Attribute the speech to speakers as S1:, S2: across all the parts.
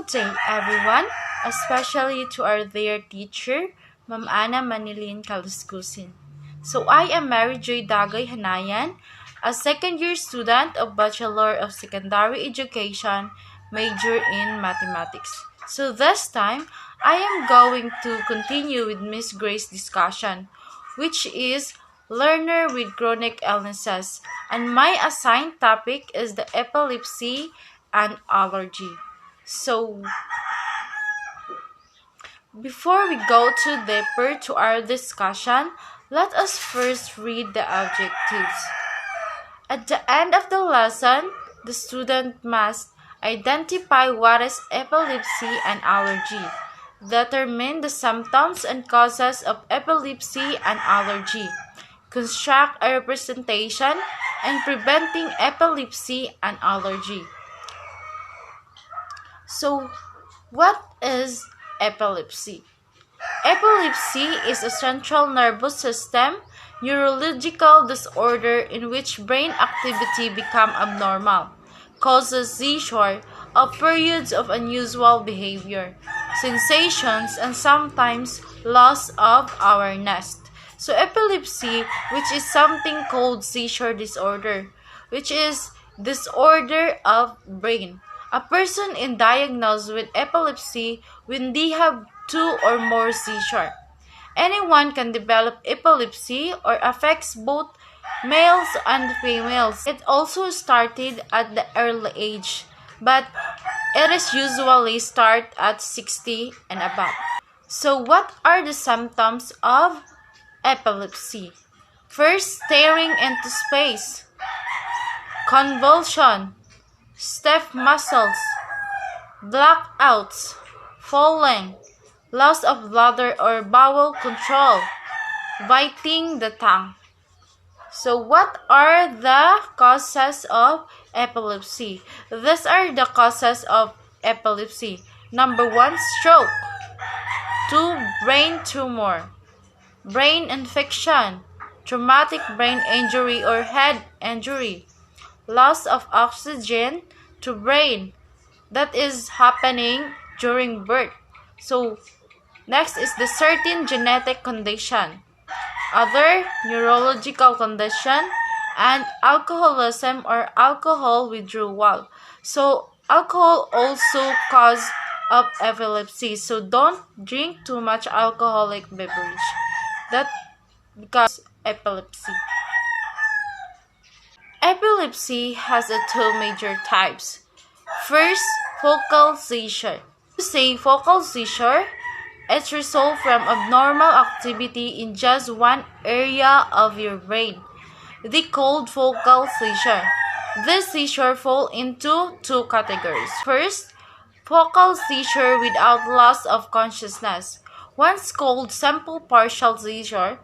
S1: Good day, everyone, especially to our dear teacher, Ma'am Ana Manilin Kaluskusin. So, I am Mary Joy Dagay Hanayan, a second-year student of Bachelor of Secondary Education, major in Mathematics. So, this time, I am going to continue with Miss Grace's discussion, which is Learner with Chronic Illnesses, and my assigned topic is the epilepsy and allergy. So, before we go too deeper to our discussion, let us first read the objectives. At the end of the lesson, the student must identify what is epilepsy and allergy, determine the symptoms and causes of epilepsy and allergy, construct a representation and preventing epilepsy and allergy. So, what is epilepsy? Epilepsy is a central nervous system neurological disorder in which brain activity becomes abnormal, causes seizure or periods of unusual behavior, sensations, and sometimes loss of awareness. So epilepsy, which is something called seizure disorder, which is disorder of brain. A person is diagnosed with epilepsy when they have two or more seizures. Anyone can develop epilepsy or affects both males and females. It also started at the early age, but it is usually start at 60 and above. So what are the symptoms of epilepsy? First, staring into space, convulsion, stiff muscles, blackouts, falling, loss of bladder or bowel control, biting the tongue. So what are the causes of epilepsy? These are the causes of epilepsy. Number 1, stroke. 2, brain tumor. Brain infection. Traumatic brain injury or head injury. Loss of oxygen to brain. That is happening during birth. So, next is the certain genetic condition, other neurological condition, and alcoholism or alcohol withdrawal. So, alcohol also cause of epilepsy. So, don't drink too much alcoholic beverage. That causes epilepsy. Epilepsy has two major types. First, focal seizure. To say focal seizure, it results from abnormal activity in just one area of your brain. They called focal seizure. This seizure fall into two categories. First, focal seizure without loss of consciousness. Once called simple partial seizure,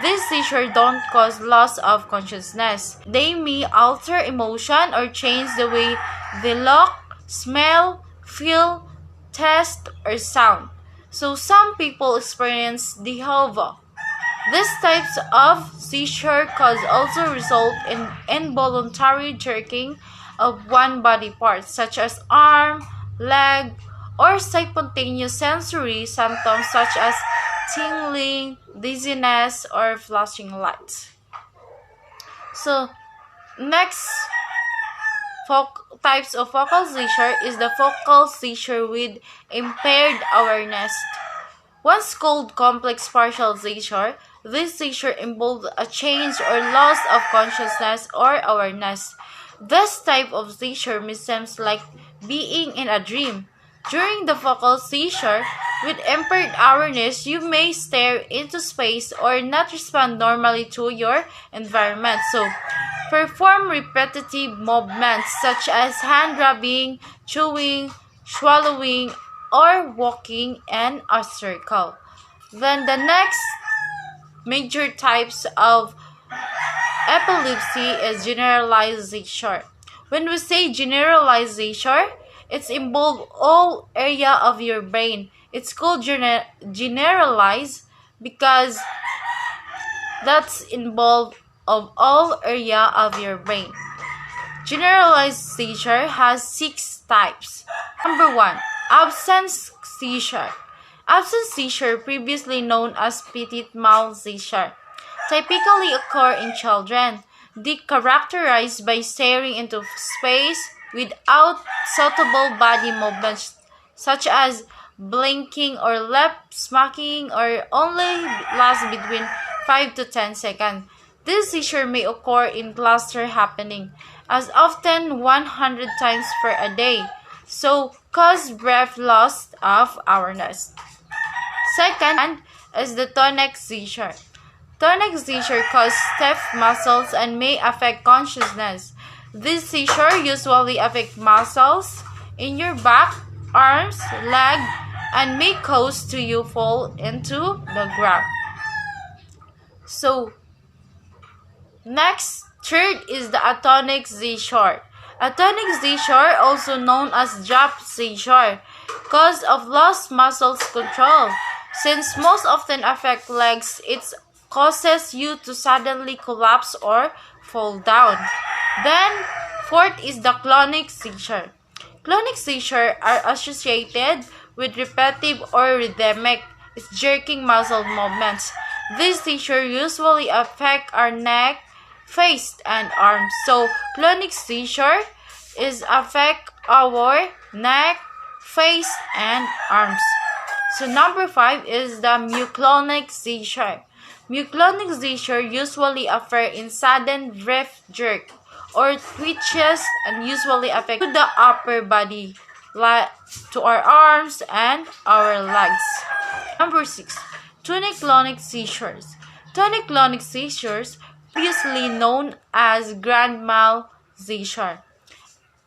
S1: these seizures don't cause loss of consciousness. They may alter emotion or change the way they look, smell, feel, taste, or sound. So some people experience deja. These types of seizure cause also result in involuntary jerking of one body part, such as arm, leg, or spontaneous sensory symptoms such as tingling, dizziness, or flashing lights. So, next types of focal seizure is the focal seizure with impaired awareness. Once called complex partial seizure, this seizure involves a change or loss of consciousness or awareness. This type of seizure may seem like being in a dream. During the focal seizure, with impaired awareness, you may stare into space or not respond normally to your environment. So, perform repetitive movements such as hand rubbing, chewing, swallowing, or walking in a circle. Then the next major types of epilepsy is generalized seizure. When we say generalized seizure, it's involved all area of your brain. It's called generalized because that's involved of all area of your brain. Generalized seizure has 6 types. Number 1, Absence seizure. Absence seizure, previously known as petit mal seizure, typically occur in children. They characterized by staring into space without suitable body movements, such as blinking or lip smacking, or only last between 5 to 10 seconds. This seizure may occur in cluster happening, as often 100 times per a day, so cause brief loss of awareness. Second is the tonic seizure. Tonic seizure causes stiff muscles and may affect consciousness. This seizure usually affects muscles in your back, arms, leg, and may cause to you fall into the ground. So, next, third is the atonic seizure. Atonic seizure, also known as drop seizure, cause of lost muscles control. Since most often affect legs, it causes you to suddenly collapse or fall down. Then, fourth is the clonic seizure. Clonic seizures are associated with repetitive or rhythmic jerking muscle movements. These seizures usually affect our neck, face, and arms. So, clonic seizure is affect our neck, face, and arms. So, number 5 is the myoclonic seizure. Myoclonic seizure usually occur in sudden brief jerk or twitches and usually affect the upper body, like to our arms and our legs. Number 6. Tonic-clonic seizures. Tonic-clonic seizures, previously known as grand mal seizure,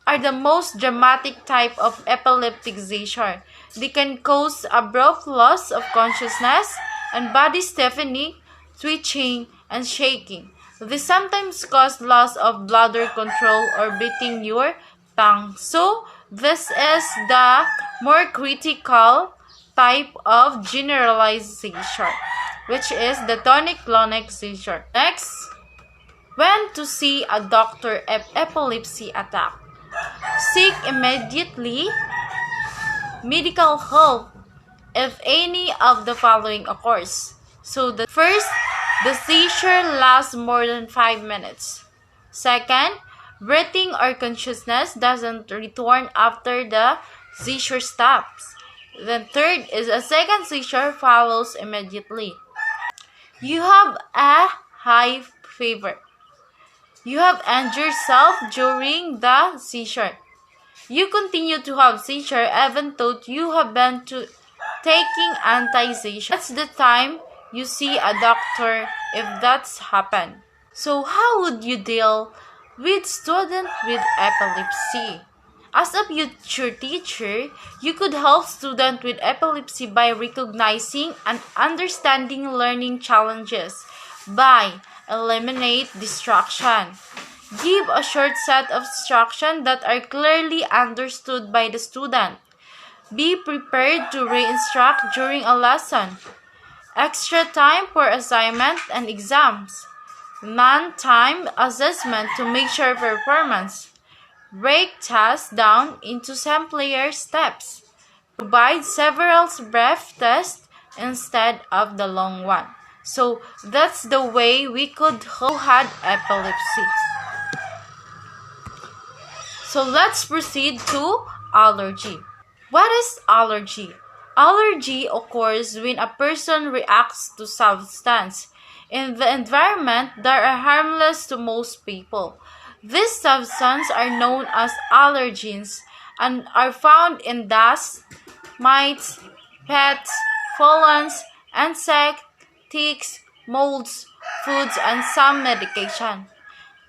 S1: are the most dramatic type of epileptic seizure. They can cause abrupt loss of consciousness and body stiffening, twitching, and shaking. They sometimes cause loss of bladder control or biting your tongue. So, this is the more critical type of generalized seizure, which is the tonic-clonic seizure. Next, when to see a doctor if epilepsy attack. Seek immediately medical help if any of the following occurs. So, the first, the seizure lasts more than 5 minutes. Second, breathing or consciousness doesn't return after the seizure stops. Then third is a second seizure follows immediately. You have a high fever. You have injured yourself during the seizure. You continue to have seizure even though you have been taking anti-seizure. That's the time you see a doctor if that's happened. So how would you deal with students with epilepsy? As a future teacher, you could help students with epilepsy by recognizing and understanding learning challenges by eliminate distraction. Give a short set of instructions that are clearly understood by the student. Be prepared to re-instruct during a lesson. Extra time for assignment and exams. Non-time assessment to make sure performance. Break tasks down into simpler steps. Provide several brief tests instead of the long one. So that's the way we could who had epilepsy. So let's proceed to allergy. What is allergy? Allergy occurs when a person reacts to substance in the environment that are harmless to most people. These substances are known as allergens and are found in dust, mites, pets, pollens, insects, ticks, molds, foods, and some medication.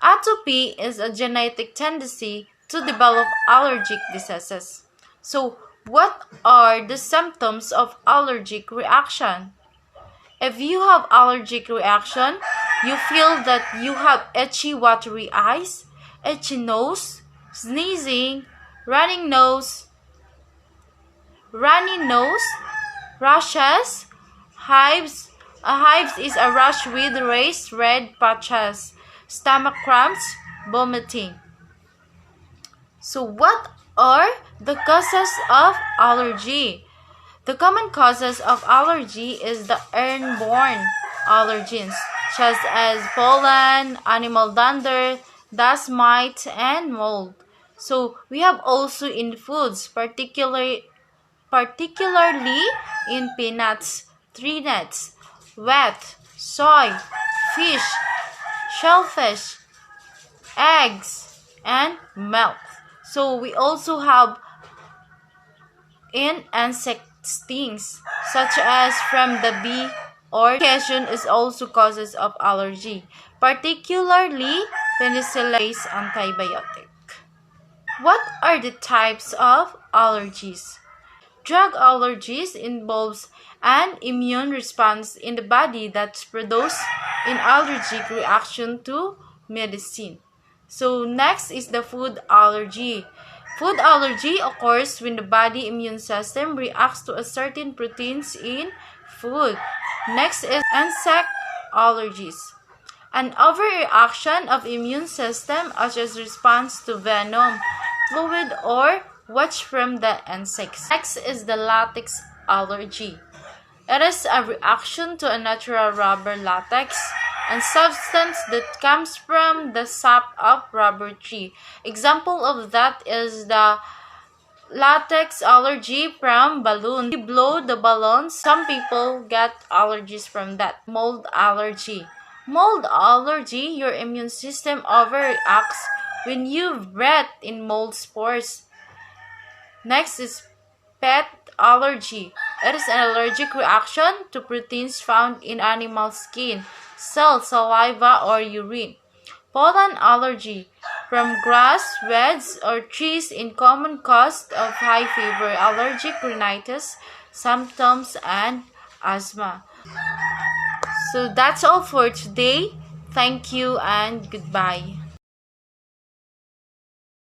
S1: Atopy is a genetic tendency to develop allergic diseases. So, what are the symptoms of allergic reaction? If you have allergic reaction, you feel that you have itchy watery eyes, itchy nose, sneezing, runny nose, rashes, hives. A hives is a rash with raised red patches, stomach cramps, vomiting. So what or the causes of allergy. The common causes of allergy is the airborne allergens, such as pollen, animal dander, dust mites, and mold. So we have also in foods, particularly in peanuts, tree nuts, wheat, soy, fish, shellfish, eggs, and milk. So we also have in insect stings, such as from the bee or irritation is also causes of allergy, particularly penicillin-based antibiotic. What are the types of allergies? Drug allergies involves an immune response in the body that produces an allergic reaction to medicine. So next is the food allergy. Food allergy occurs when the body immune system reacts to a certain proteins in food. Next is insect allergies. An overreaction of immune system as response to venom, fluid, or watch from the insects. Next is the latex allergy. It is a reaction to a natural rubber latex and substance that comes from the sap of rubber tree. Example of that is the latex allergy from balloon. When you blow the balloons, some people get allergies from that. Mold allergy. Mold allergy, your immune system overreacts when you breathe in mold spores. Next is pet allergy. It is an allergic reaction to proteins found in animal skin, cells, saliva, or urine. Pollen allergy from grass, weeds, or trees in common cause of high fever, allergic rhinitis, symptoms, and asthma. So that's all for today. Thank you and goodbye.